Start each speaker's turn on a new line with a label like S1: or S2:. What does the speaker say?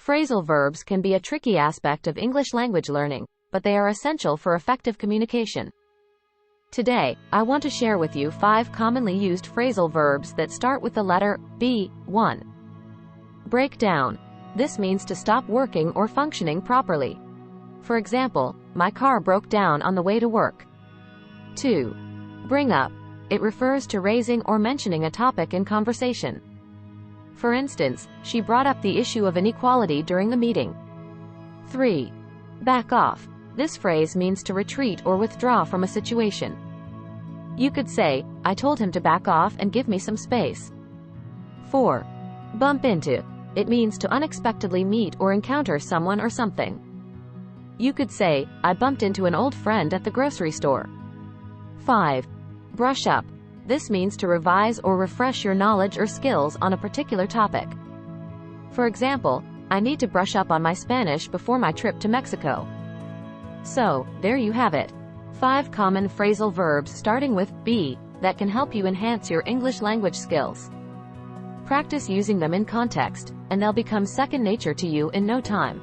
S1: Phrasal verbs can be a tricky aspect of English language learning, but they are essential for effective communication. Today, I want to share with you 5 commonly used phrasal verbs that start with the letter B. 1. Break down. This means to stop working or functioning properly. For example, my car broke down on the way to work. 2. Bring up. It refers to raising or mentioning a topic in conversation. For instance, she brought up the issue of inequality during the meeting. 3. Back off. This phrase means to retreat or withdraw from a situation. You could say, I told him to back off and give me some space. 4. Bump into. It means to unexpectedly meet or encounter someone or something. You could say, I bumped into an old friend at the grocery store. 5. Brush up. This means to revise or refresh your knowledge or skills on a particular topic. For example, I need to brush up on my Spanish before my trip to Mexico. So, there you have it. 5 common phrasal verbs starting with be that can help you enhance your English language skills. Practice using them in context, and they'll become second nature to you in no time.